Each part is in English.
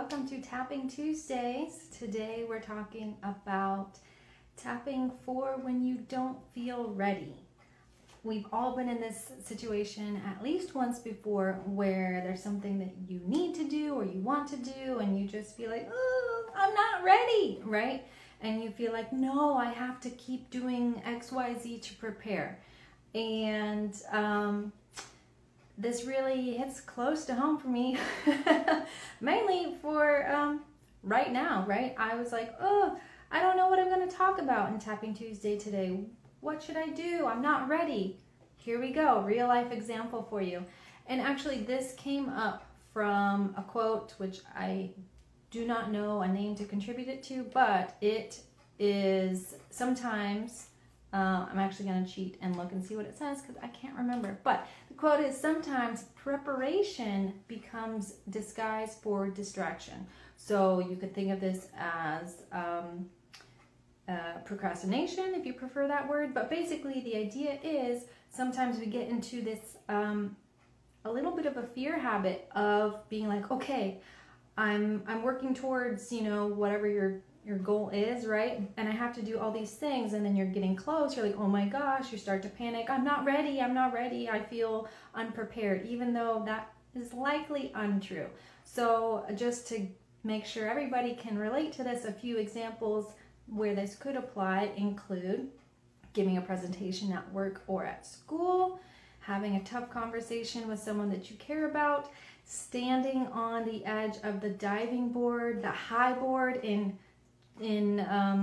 welcome to Tapping Tuesdays. Today we're talking about tapping for when you don't feel ready. We've all been in this situation at least once before where there's something that you need to do or you want to do and you just feel like, oh, I'm not ready, right? And you feel like, no, I have to keep doing X, Y, Z to prepare. And this really hits close to home for me, mainly for right now, right? I was like, oh, I don't know what I'm going to talk about in Tapping Tuesday today. What should I do? I'm not ready. Here we go, real life example for you. And actually this came up from a quote, which I do not know a name to contribute it to, but it is sometimes, I'm actually going to cheat and look and see what it says because I can't remember. But the quote is, sometimes preparation becomes disguise for distraction. So you could think of this as procrastination, if you prefer that word. But basically the idea is sometimes we get into this a little bit of a fear habit of being like, okay, I'm working towards, you know, whatever your goal is, right? And I have to do all these things, and then you're getting close, you're like, oh my gosh, you start to panic, I'm not ready, I feel unprepared, even though that is likely untrue. So just to make sure everybody can relate to this, a few examples where this could apply include giving a presentation at work or at school, having a tough conversation with someone that you care about, standing on the edge of the diving board, the high board in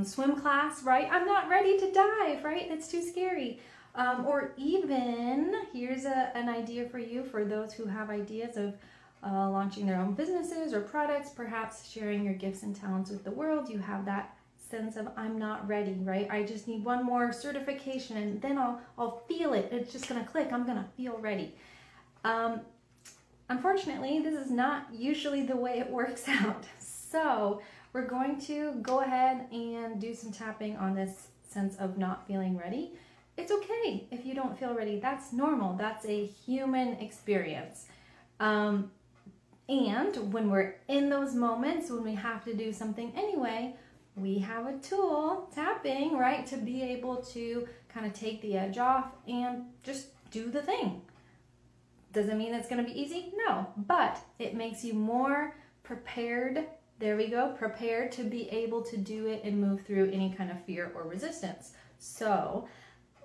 swim class, right? I'm not ready to dive, right? It's too scary. Or even, here's an idea for you, for those who have ideas of launching their own businesses or products, perhaps sharing your gifts and talents with the world. You have that sense of, I'm not ready, right? I just need one more certification and then I'll feel it. It's just gonna click. I'm gonna feel ready. Unfortunately, this is not usually the way it works out. So we're going to go ahead and do some tapping on this sense of not feeling ready. It's okay if you don't feel ready. That's normal. That's a human experience. And when we're in those moments, when we have to do something anyway, we have a tool, tapping, right, to be able to kind of take the edge off and just do the thing. Doesn't mean it's going to be easy? No, but it makes you more prepared. There we go, prepared to be able to do it and move through any kind of fear or resistance. So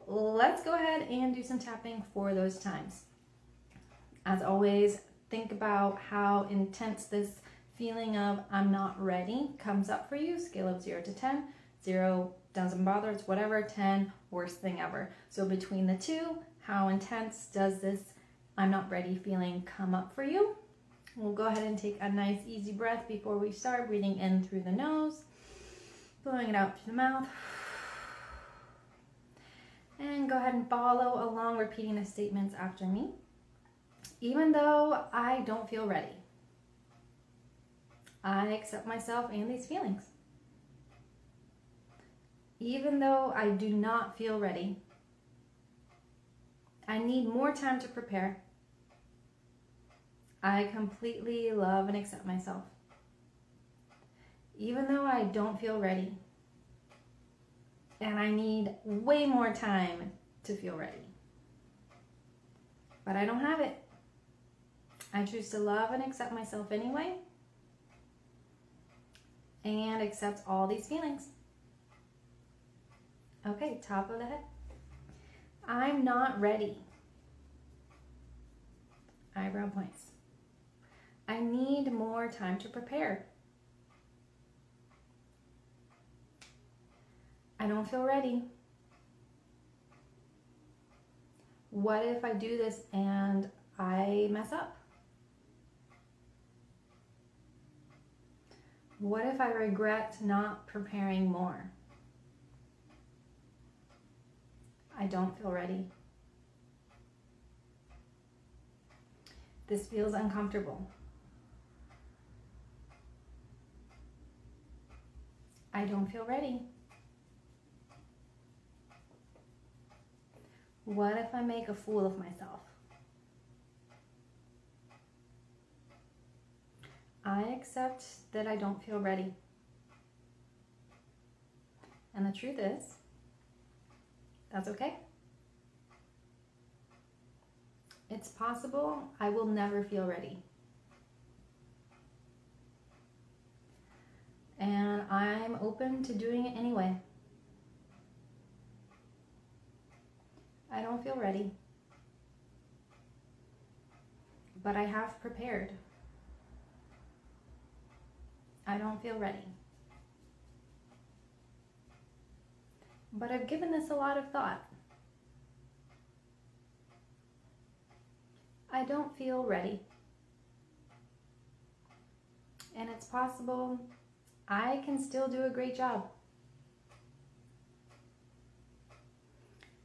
let's go ahead and do some tapping for those times. As always, think about how intense this feeling of I'm not ready comes up for you. Scale of 0 to 10. 0 doesn't bother, it's whatever. 10, worst thing ever. So between the two, how intense does this I'm not ready feeling come up for you? We'll go ahead and take a nice easy breath before we start. Breathing in through the nose, blowing it out through the mouth. And go ahead and follow along, repeating the statements after me. Even though I don't feel ready, I accept myself and these feelings. Even though I do not feel ready, I need more time to prepare. I completely love and accept myself. Even though I don't feel ready, and I need way more time to feel ready, but I don't have it. I choose to love and accept myself anyway, and accept all these feelings. Okay, top of the head. I'm not ready. Eyebrow points. I need more time to prepare. I don't feel ready. What if I do this and I mess up? What if I regret not preparing more? I don't feel ready. This feels uncomfortable. I don't feel ready. What if I make a fool of myself? I accept that I don't feel ready. And the truth is, that's okay. It's possible I will never feel ready. And I'm open to doing it anyway. I don't feel ready, but I have prepared. I don't feel ready, but I've given this a lot of thought. I don't feel ready, and it's possible I can still do a great job.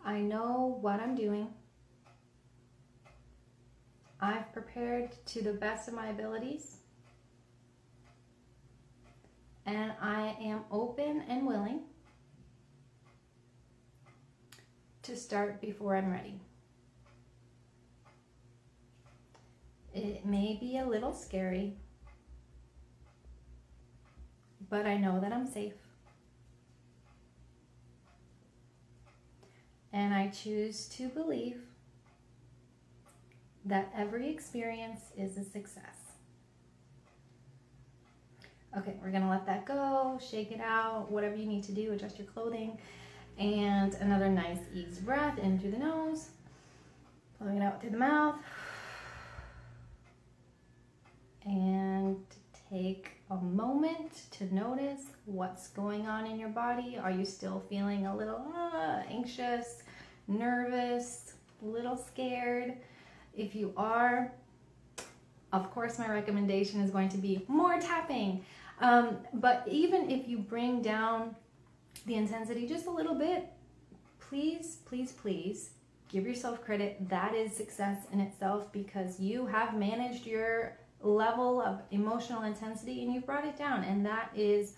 I know what I'm doing. I've prepared to the best of my abilities. And I am open and willing to start before I'm ready. It may be a little scary, but I know that I'm safe. And I choose to believe that every experience is a success. Okay, we're gonna let that go, shake it out, whatever you need to do, adjust your clothing. And another nice easy breath in through the nose, blowing it out through the mouth. And take a moment to notice what's going on in your body. Are you still feeling a little anxious, nervous, a little scared? If you are, of course, my recommendation is going to be more tapping. But even if you bring down the intensity just a little bit, please, please, please give yourself credit. That is success in itself, because you have managed your level of emotional intensity and you've brought it down, and that is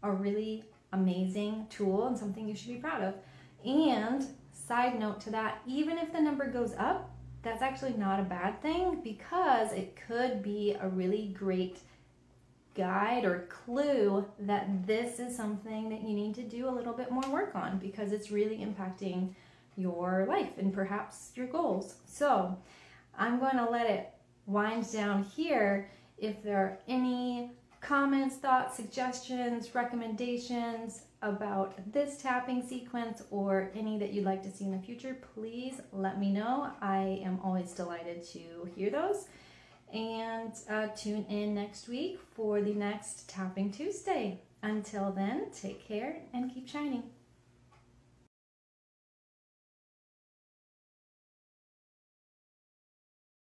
a really amazing tool and something you should be proud of. And side note to that, even if the number goes up, that's actually not a bad thing, because it could be a really great guide or clue that this is something that you need to do a little bit more work on, because it's really impacting your life and perhaps your goals. So I'm going to let it wind down here. If there are any comments, thoughts, suggestions, recommendations about this tapping sequence or any that you'd like to see in the future, please let me know. I am always delighted to hear those. And tune in next week for the next Tapping Tuesday. Until then, take care and keep shining.